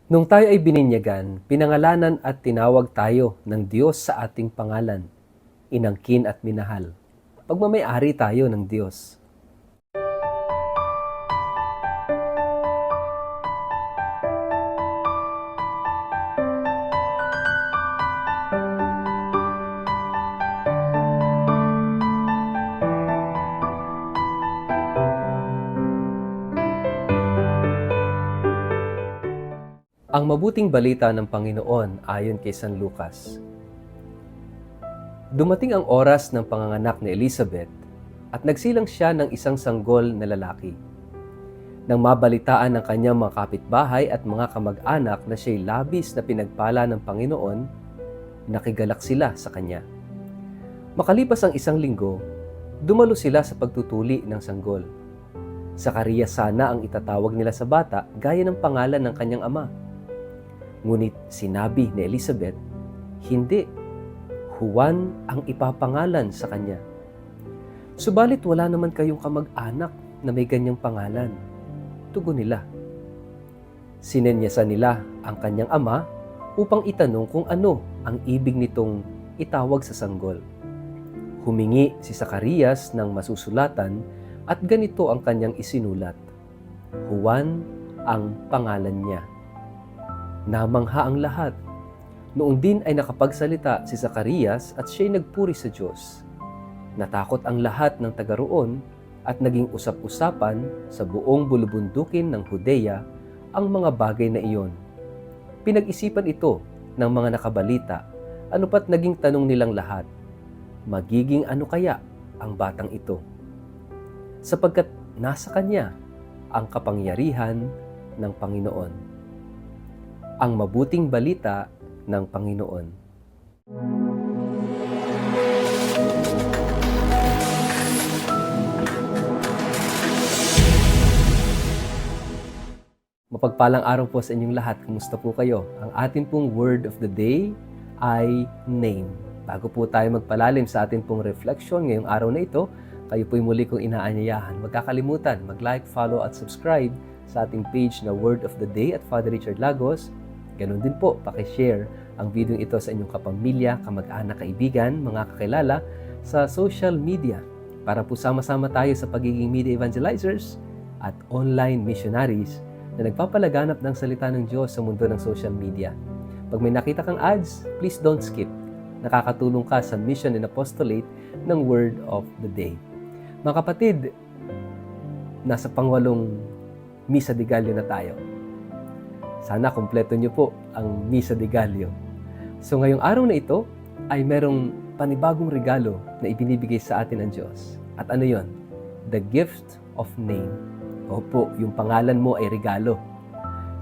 Nung tayo ay bininyagan, pinangalanan at tinawag tayo ng Diyos sa ating pangalan, inangkin at minahal. Pagmamay-ari tayo ng Diyos. Ang mabuting balita ng Panginoon ayon kay San Lucas. Dumating ang oras ng panganganak ni Elizabeth at nagsilang siya ng isang sanggol na lalaki. Nang mabalitaan ng kanyang mga kapitbahay at mga kamag-anak na siya'y labis na pinagpala ng Panginoon, nakigalak sila sa kanya. Makalipas ang isang linggo, dumalo sila sa pagtutuli ng sanggol. Sakarias sana ang itatawag nila sa bata gaya ng pangalan ng kanyang ama. Ngunit sinabi ni Elizabeth, hindi, Juan ang ipapangalan sa kanya. Subalit wala naman kayong kamag-anak na may ganyang pangalan. Tugon nila. Sinenyasan nila ang kanyang ama upang itanong kung ano ang ibig nitong itawag sa sanggol. Humingi si Sakarias ng masusulatan at ganito ang kanyang isinulat. Juan ang pangalan niya. Namangha ang lahat. Noon din ay nakapagsalita si Sakarias at siya'y nagpuri sa Diyos. Natakot ang lahat ng taga roon at naging usap-usapan sa buong bulubundukin ng Judea ang mga bagay na iyon. Pinag-isipan ito ng mga nakabalita, ano pat naging tanong nilang lahat, magiging ano kaya ang batang ito? Sapagkat nasa kanya ang kapangyarihan ng Panginoon. Ang mabuting balita ng Panginoon. Mapagpalang araw po sa inyong lahat. Kumusta po kayo? Ang atin pong word of the day ay name. Bago po tayo magpalalim sa atin pong reflection ngayong araw na ito, kayo po'y muli kong inaanyayahan. Huwag kakalimutan, mag-like, follow at subscribe sa ating page na Word of the Day at Father Richard Lagos. Ganon din po, pakishare ang video ito sa inyong kapamilya, kamag-anak, kaibigan, mga kakilala sa social media para po sama-sama tayo sa pagiging media evangelizers at online missionaries na nagpapalaganap ng salita ng Diyos sa mundo ng social media. Pag may nakita kang ads, please don't skip. Nakakatulong ka sa mission and apostolate ng Word of the Day. Mga kapatid, nasa pangwalong Misa de Gallo na tayo. Sana kumpleto niyo po ang Misa de Gallo. So ngayong araw na ito ay merong panibagong regalo na ibinibigay sa atin ng Diyos. At ano yon? The gift of name. Opo, yung pangalan mo ay regalo.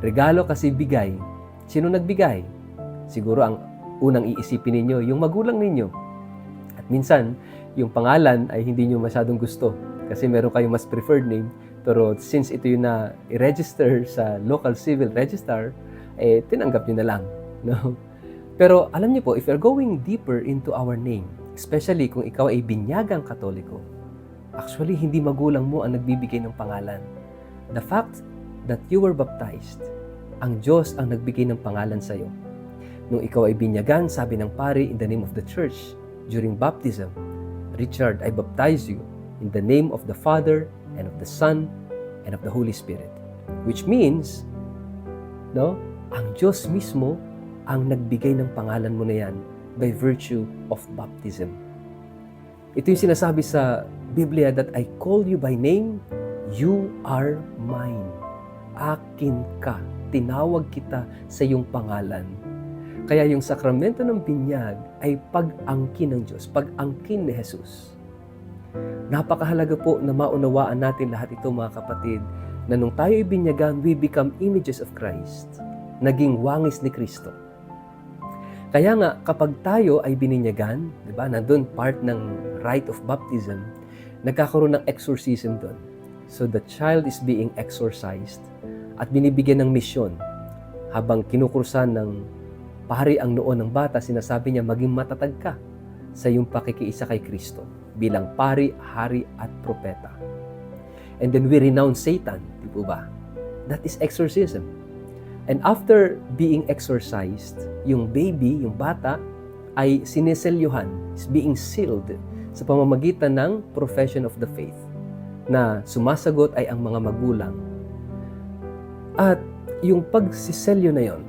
Regalo kasi bigay. Sino nagbigay? Siguro ang unang iisipin ninyo, yung magulang ninyo. At minsan, yung pangalan ay hindi nyo masyadong gusto kasi meron kayong mas preferred name. Pero since ito yung na i-register sa local civil register, tinanggap nyo na lang. No? Pero alam niyo po, if you're going deeper into our name, especially kung ikaw ay binyagang Katoliko, actually hindi magulang mo ang nagbibigay ng pangalan. The fact that you were baptized, ang Diyos ang nagbigay ng pangalan sa iyo. Nung ikaw ay binyagan, sabi ng pari in the name of the church, during baptism, Richard, I baptize you in the name of the Father, and of the Son, and of the Holy Spirit. Which means, no, ang Diyos mismo ang nagbigay ng pangalan mo na yan by virtue of baptism. Ito yung sinasabi sa Biblia that I call you by name, you are mine. Akin ka, tinawag kita sa iyong pangalan. Kaya yung sakramento ng binyag ay pag-angkin ng Diyos, pag-angkin ni Jesus. Napakahalaga po na maunawaan natin lahat ito mga kapatid, na nung tayo ibinyagan, we become images of Christ. Naging wangis ni Kristo. Kaya nga, kapag tayo ay bininyagan, di ba, nandun part ng rite of baptism, nagkakaroon ng exorcism doon. So the child is being exorcised at binibigyan ng misyon. Habang kinukursan ng pari ang noo ng bata, sinasabi niya, maging matatag ka sa iyong pakikiisa kay Kristo bilang pari, hari at propeta. And then we renounce Satan, di po ba? That is exorcism. And after being exorcised, yung baby, yung bata, ay sineselyuhan, is being sealed sa pamamagitan ng profession of the faith na sumasagot ay ang mga magulang. At yung pagsiselyo na yon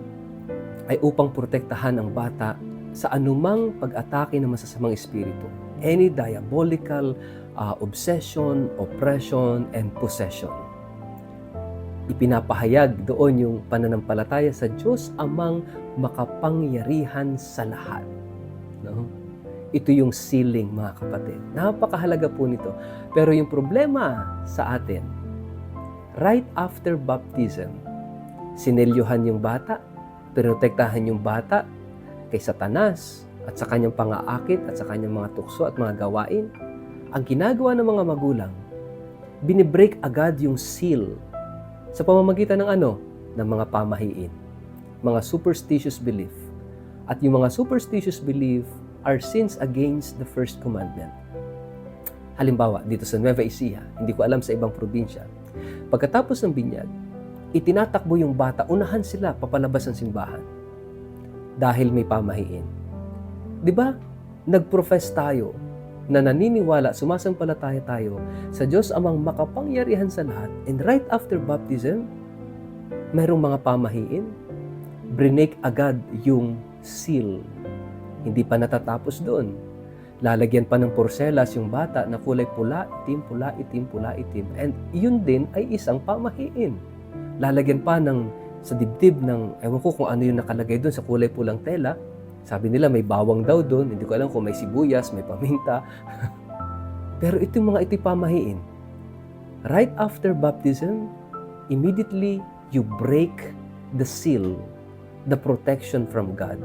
ay upang protektahan ang bata sa anumang pag-atake ng masasamang espiritu. Any diabolical obsession, oppression, and possession. Ipinapahayag doon yung pananampalataya sa Diyos amang makapangyarihan sa lahat. No? Ito yung sealing, mga kapatid. Napakahalaga po nito. Pero yung problema sa atin, right after baptism, sinelyuhan yung bata, pinotektahan yung bata kay Satanas at sa kanyang pang-aakit at sa kanyang mga tukso at mga gawain. Ang ginagawa ng mga magulang, binibreak agad yung seal sa pamamagitan ng ng mga pamahiin, mga superstitious belief. At yung mga superstitious belief are sins against the first commandment. Halimbawa, dito sa Nueva Ecija, hindi ko alam sa ibang probinsya, pagkatapos ng binyag, itinatakbo yung bata, unahan sila papalabas ng simbahan dahil may pamahiin. Di ba? Nag-profess tayo na naniniwala, sumasampalataya tayo sa Diyos amang makapangyarihan sa lahat, and right after baptism, mayroong mga pamahiin, brinake agad yung seal. Hindi pa natatapos doon. Lalagyan pa ng porselas yung bata na kulay pula, itim, pula, itim, pula, itim. And yun din ay isang pamahiin. Lalagyan pa sa dibdib ng, ewan ko kung ano yung nakalagay doon sa kulay pulang tela. Sabi nila may bawang daw doon. Hindi ko alam kung may sibuyas, may paminta. Pero itong mga ito'y pamahiin. Right after baptism, immediately you break the seal, the protection from God.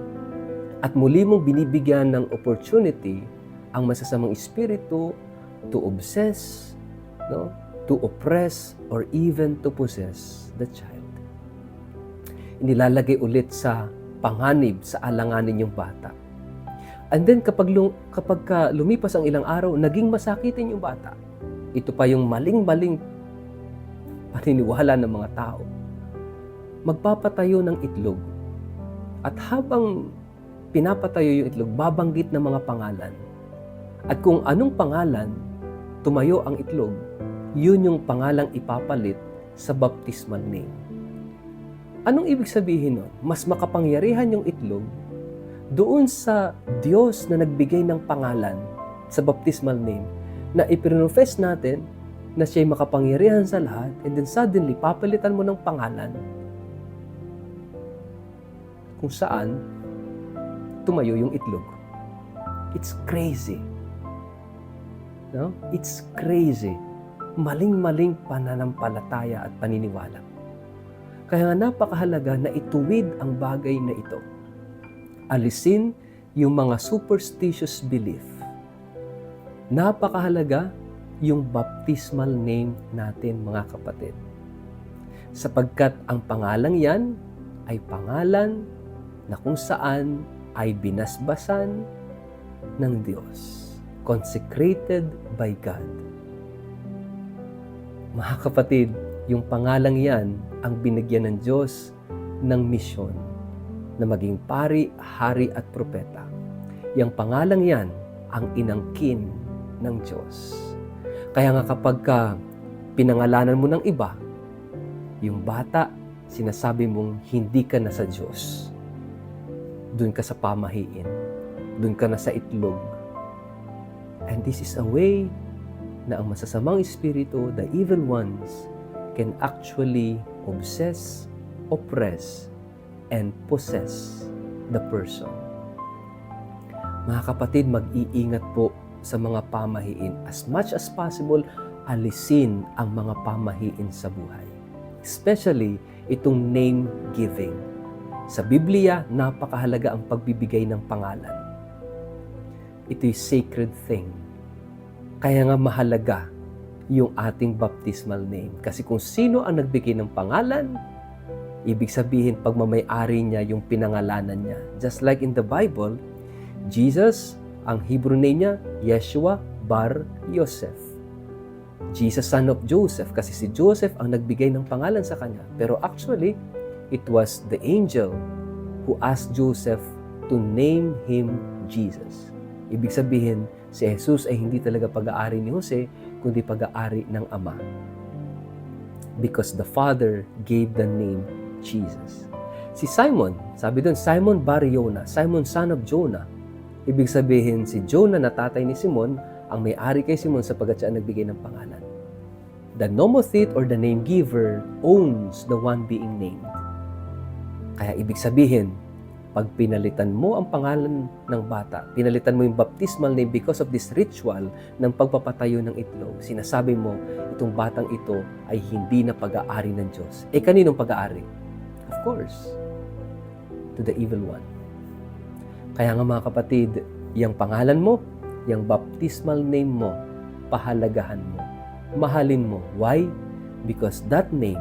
At muli mong binibigyan ng opportunity ang masasamang espiritu to obsess, to oppress, or even to possess the child. Inilalagay ulit sa panganib, sa alanganin yung bata. And then kapag lumipas ang ilang araw, naging masakitin yung bata. Ito pa yung maling-maling paniniwala ng mga tao. Magpapatayo ng itlog. At habang pinapatayo yung itlog, babanggit ng mga pangalan. At kung anong pangalan tumayo ang itlog, yun yung pangalang ipapalit sa baptismal name. Anong ibig sabihin nun? Mas makapangyarihan yung itlog doon sa Diyos na nagbigay ng pangalan sa baptismal name na ipinofess natin na siya'y makapangyarihan sa lahat, and then suddenly papalitan mo ng pangalan kung saan tumayo yung itlog. It's crazy. No? It's crazy. Maling-maling pananampalataya at paniniwala. Kaya nga napakahalaga na ituwid ang bagay na ito. Alisin yung mga superstitious belief. Napakahalaga yung baptismal name natin, mga kapatid. Sapagkat ang pangalang yan ay pangalan na kung saan ay binasbasan ng Diyos. Consecrated by God. Mga kapatid, yung pangalang yan ang binigyan ng Diyos ng misyon na maging pari, hari at propeta. Yang pangalang yan ang inangkin ng Diyos. Kaya nga kapag pinangalanan mo ng iba, yung bata, sinasabi mong hindi ka na sa Diyos. Doon ka sa pamahiin. Doon ka na sa itlog. And this is a way na ang masasamang espiritu, the evil ones, can actually obsess, oppress, and possess the person. Mga kapatid, mag-iingat po sa mga pamahiin. As much as possible, alisin ang mga pamahiin sa buhay. Especially itong name giving. Sa Biblia, napakahalaga ang pagbibigay ng pangalan. Ito'y sacred thing. Kaya nga mahalaga yung ating baptismal name. Kasi kung sino ang nagbigay ng pangalan, ibig sabihin pagmamay-ari niya yung pinangalanan niya. Just like in the Bible, Jesus, ang Hebrew name niya, Yeshua Bar Yosef. Jesus, son of Joseph, kasi si Joseph ang nagbigay ng pangalan sa kanya. Pero actually, it was the angel who asked Joseph to name him Jesus. Ibig sabihin, si Jesus ay hindi talaga pag-aari ni Jose, kundi pag-aari ng Ama. Because the Father gave the name Jesus. Si Simon, sabi doon, Simon Bar-Yona, Simon son of Jonah. Ibig sabihin, si Jonah na tatay ni Simon, ang may-ari kay Simon sapagkat siya ang nagbigay ng pangalan. The nomothete or the name giver owns the one being named. Kaya ibig sabihin, pag pinalitan mo ang pangalan ng bata, pinalitan mo yung baptismal name because of this ritual ng pagpapatayo ng itlog, sinasabi mo, itong batang ito ay hindi na pag-aari ng Diyos. Eh, kaninong pag-aari? Of course, to the evil one. Kaya nga mga kapatid, yung pangalan mo, yung baptismal name mo, pahalagahan mo, mahalin mo. Why? Because that name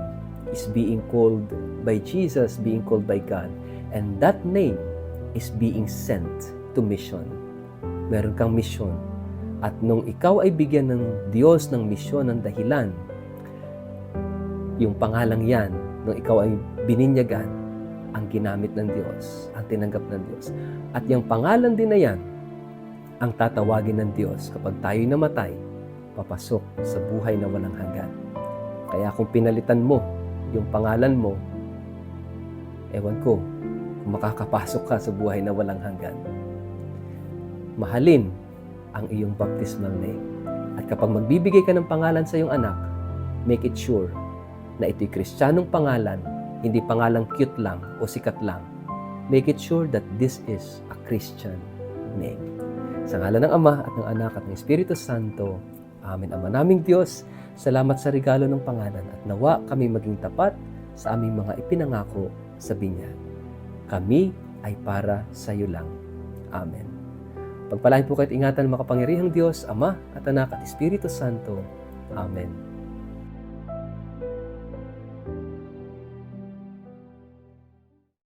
is being called by Jesus, being called by God. And that name is being sent to mission. Meron kang mission. At nung ikaw ay bigyan ng Diyos ng misyon, ng dahilan, yung pangalang yan, nung ikaw ay bininyagan, ang ginamit ng Diyos, ang tinanggap ng Diyos. At yung pangalan din na yan, ang tatawagin ng Diyos kapag tayo'y namatay, papasok sa buhay na walang hanggan. Kaya kung pinalitan mo yung pangalan mo, ewan ko, kung makakapasok ka sa buhay na walang hanggan. Mahalin ang iyong baptismal name. At kapag magbibigay ka ng pangalan sa iyong anak, make it sure na ito'y Kristiyanong pangalan, hindi pangalang cute lang o sikat lang. Make it sure that this is a Christian name. Sa ngalan ng Ama at ng Anak at ng Espiritu Santo, Amen. Ama naming Diyos, salamat sa regalo ng pangalan at nawa kami maging tapat sa aming mga ipinangako sa binyag. Kami ay para sa iyo lang. Amen. Pagpalain po kayo at ingatan ng makapangyarihang Diyos, Ama at Anak at Espiritu Santo. Amen.